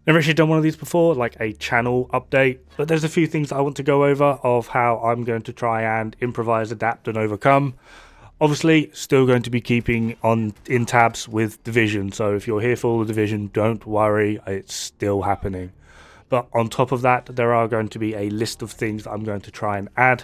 Never actually done one of these before, like a channel update, but there's a few things that I want to go over of how I'm going to try and improvise, adapt and overcome. Obviously, still going to be keeping on in tabs with Division, so if you're here for all the Division, don't worry, it's still happening. But on top of that, there are going to be a list of things that I'm going to try and add,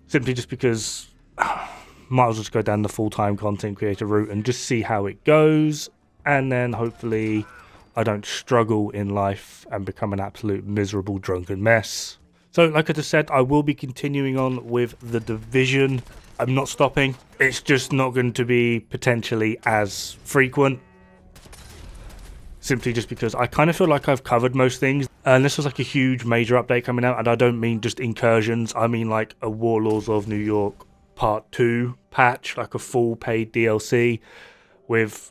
simply just because might as well just go down the full-time content creator route and just see how it goes, and then hopefully I don't struggle in life and become an absolute miserable drunken mess. So like I just said, I will be continuing on with the Division. I'm not stopping. It's just not going to be potentially as frequent, simply just because I kind of feel like I've covered most things. And this was like a huge major update coming out, and I don't mean just incursions, I mean like a Warlords of New York Part 2 patch, like a full paid DLC with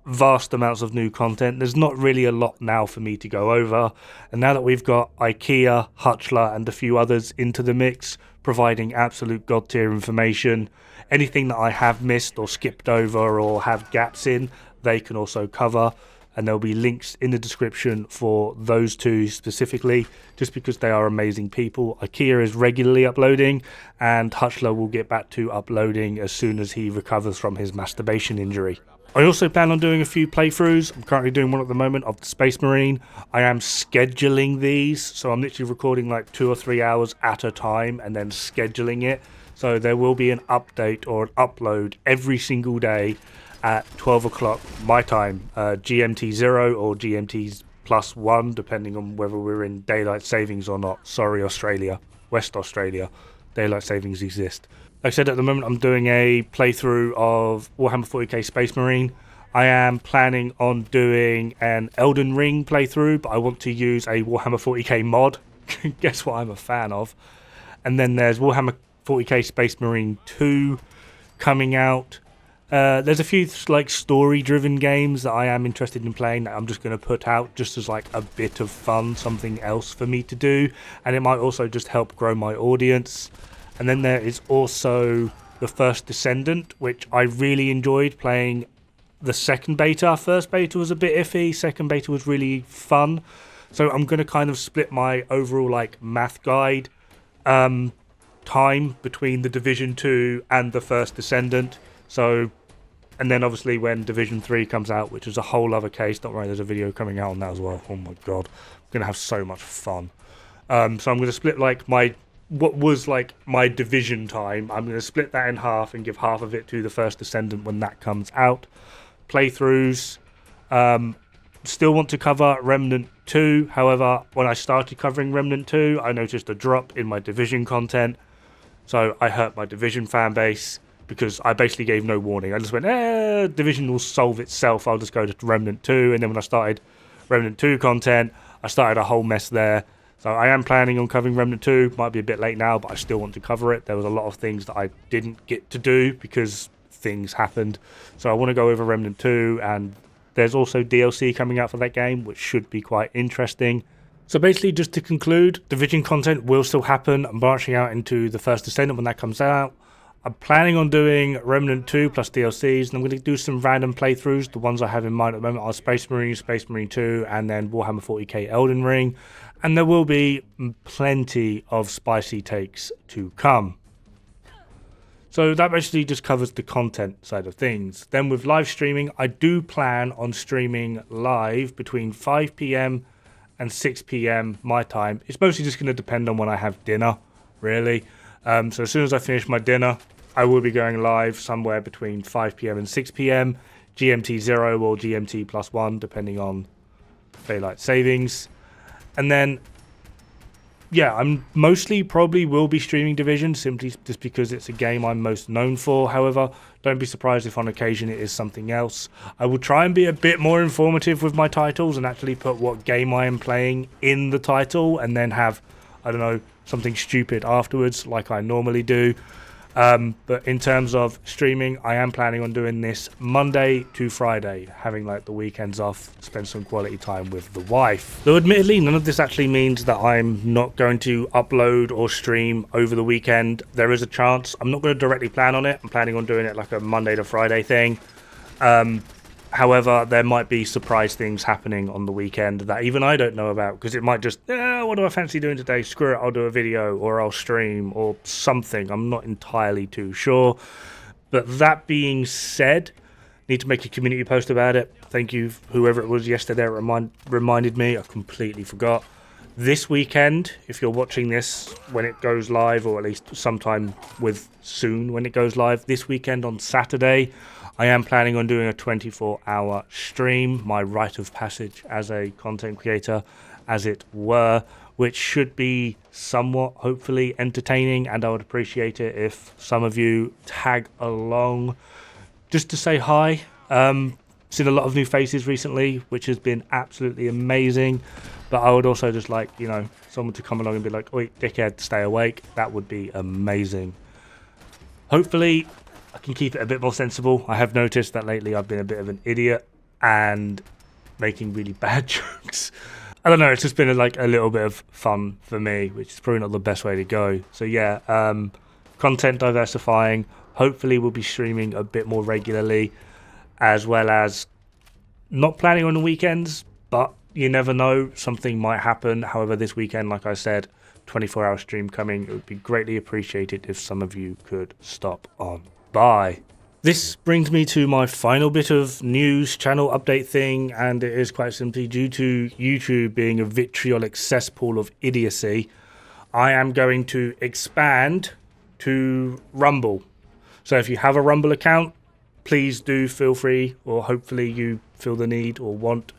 vast amounts of new content. There's not really a lot now for me to go over, and now that we've got IKEA, Hutchler and a few others into the mix, providing absolute god tier information, anything that I have missed or skipped over or have gaps in, they can also cover, and there'll be links in the description for those two specifically, just because they are amazing people. IKEA is regularly uploading, and Hutchler will get back to uploading as soon as he recovers from his masturbation injury. I also plan on doing a few playthroughs. I'm currently doing one at the moment of the Space Marine. I am scheduling these, so I'm literally recording like 2 or 3 hours at a time and then scheduling it. So there will be an update or an upload every single day at 12 o'clock my time, GMT 0 or GMT +1, depending on whether we're in daylight savings or not. Sorry, Australia, West Australia, daylight savings exist. Like I said, at the moment I'm doing a playthrough of Warhammer 40k Space Marine. I am planning on doing an Elden Ring playthrough, but I want to use a Warhammer 40k mod. Guess what I'm a fan of. And then there's Warhammer 40k Space Marine 2 coming out. There's a few like story-driven games that I am interested in playing that I'm just going to put out just as like a bit of fun, something else for me to do. And it might also just help grow my audience. And then there is also the First Descendant, which I really enjoyed playing the second beta. First beta was a bit iffy, second beta was really fun. So I'm going to kind of split my overall like math guide time between the Division 2 and the First Descendant. So, and then obviously when Division 3 comes out, which is a whole other case, don't worry, there's a video coming out on that as well. Oh my god, I'm going to have so much fun. So I'm going to split like what was like my Division time, I'm going to split that in half and give half of it to the First Descendant when that comes out. Playthroughs, still want to cover Remnant 2, however, when I started covering Remnant 2, I noticed a drop in my Division content, so I hurt my Division fan base, because I basically gave no warning. I just went, Division will solve itself, I'll just go to Remnant 2, and then when I started Remnant 2 content, I started a whole mess there. So I am planning on covering Remnant 2, might be a bit late now, but I still want to cover it. There was a lot of things that I didn't get to do because things happened. So I want to go over Remnant 2, and there's also DLC coming out for that game, which should be quite interesting. So basically, just to conclude, Division content will still happen. I'm branching out into the First Descendant when that comes out. I'm planning on doing Remnant 2 plus DLCs, and I'm going to do some random playthroughs. The ones I have in mind at the moment are Space Marine 2, and then Warhammer 40k Elden Ring. And there will be plenty of spicy takes to come. So that basically just covers the content side of things. Then with live streaming, I do plan on streaming live between 5 PM and 6 PM my time. It's mostly just going to depend on when I have dinner, really. So as soon as I finish my dinner, I will be going live somewhere between 5 PM and 6 PM, GMT 0 or GMT +1, depending on daylight savings. And then, yeah, I'm mostly probably will be streaming Division, simply just because it's a game I'm most known for. However, don't be surprised if on occasion it is something else. I will try and be a bit more informative with my titles and actually put what game I am playing in the title, and then have, I don't know, something stupid afterwards like I normally do. But in terms of streaming, I am planning on doing this Monday to Friday, having like the weekends off, spend some quality time with the wife. Though admittedly, none of this actually means that I'm not going to upload or stream over the weekend. There is a chance. I'm not going to directly plan on it. I'm planning on doing it like a Monday to Friday thing. However, there might be surprise things happening on the weekend that even I don't know about, because it might just, what do I fancy doing today? Screw it, I'll do a video or I'll stream or something. I'm not entirely too sure. But that being said, need to make a community post about it. Thank you, whoever it was yesterday reminded me. I completely forgot. This weekend, if you're watching this when it goes live, or at least sometime soon when it goes live, this weekend on Saturday, I am planning on doing a 24-hour stream, my rite of passage as a content creator, as it were, which should be somewhat, hopefully, entertaining, and I would appreciate it if some of you tag along just to say hi. Seen a lot of new faces recently, which has been absolutely amazing, but I would also just like, someone to come along and be like, oi, dickhead, stay awake. That would be amazing. Hopefully, I can keep it a bit more sensible. I have noticed that lately I've been a bit of an idiot and making really bad jokes. I don't know, it's just been a little bit of fun for me, which is probably not the best way to go. So yeah, content diversifying. Hopefully we'll be streaming a bit more regularly, as well as not planning on the weekends, but you never know, something might happen. However, this weekend, like I said, 24-hour stream coming. It would be greatly appreciated if some of you could stop on by. This brings me to my final bit of news, channel update thing, and it is quite simply due to YouTube being a vitriolic cesspool of idiocy, I am going to expand to Rumble. So if you have a Rumble account, please do feel free, or hopefully you feel the need or want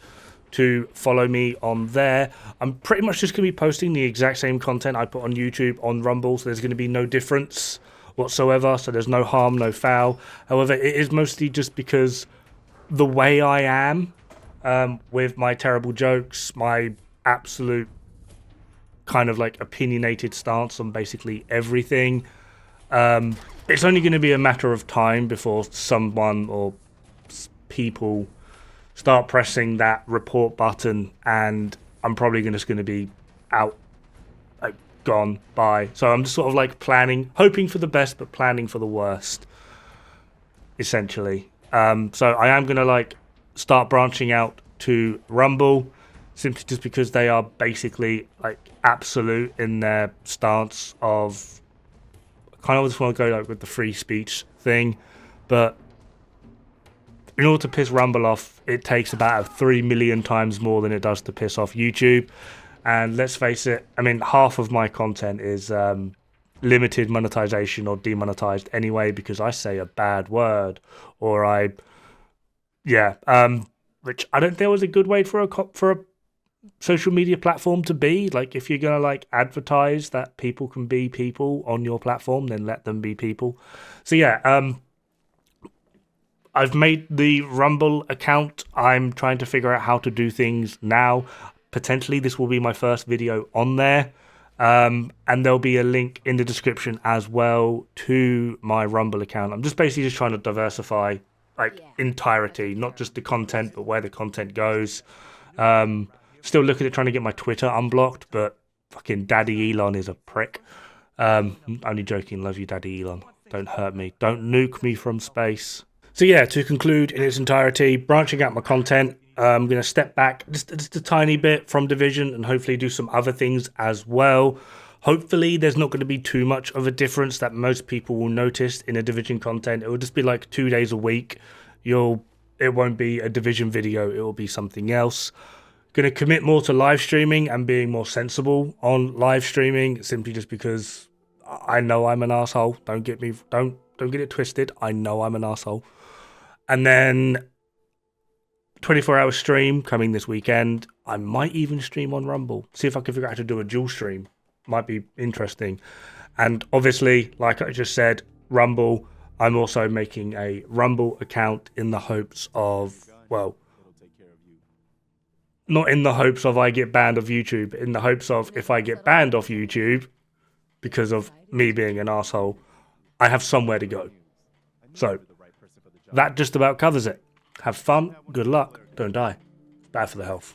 to follow me on there. I'm pretty much just going to be posting the exact same content I put on YouTube on Rumble, so there's going to be no difference whatsoever, so there's no harm, no foul. However, it is mostly just because the way I am with my terrible jokes, my absolute kind of opinionated stance on basically everything, it's only going to be a matter of time before someone or people start pressing that report button, and I'm probably just going to be out, gone by. So I'm just sort of planning, hoping for the best, but planning for the worst, essentially. So I am going to start branching out to Rumble, simply just because they are basically absolute in their stance of, I kind of just want to go with the free speech thing, but in order to piss Rumble off, it takes about 3 million times more than it does to piss off YouTube. And let's face it, I mean, half of my content is limited monetization or demonetized anyway, because I say a bad word, or which I don't think was a good way for a social media platform to be. If you're gonna advertise that people can be people on your platform, then let them be people. So yeah, I've made the Rumble account. I'm trying to figure out how to do things now. Potentially this will be my first video on there, and there'll be a link in the description as well to my Rumble account. I'm just basically just trying to diversify entirety, not just the content, but where the content goes. Still looking at trying to get my Twitter unblocked, but fucking Daddy Elon is a prick. Only joking, love you Daddy Elon. Don't hurt me. Don't nuke me from space. So yeah, to conclude in its entirety, branching out my content, I'm going to step back just a tiny bit from Division and hopefully do some other things as well. Hopefully there's not going to be too much of a difference that most people will notice in a Division content. It will just be 2 days a week. It won't be a Division video, it will be something else. Going to commit more to live streaming and being more sensible on live streaming, simply just because I know I'm an asshole. Don't get it twisted. I know I'm an asshole. And then 24-hour stream coming this weekend. I might even stream on Rumble. See if I can figure out how to do a dual stream. Might be interesting. And obviously, like I just said, Rumble, I'm also making a Rumble account in the hopes of, well, not in the hopes of I get banned off YouTube, in the hopes of if I get banned off YouTube because of me being an asshole, I have somewhere to go. So that just about covers it. Have fun, good luck, don't die. Bad for the health.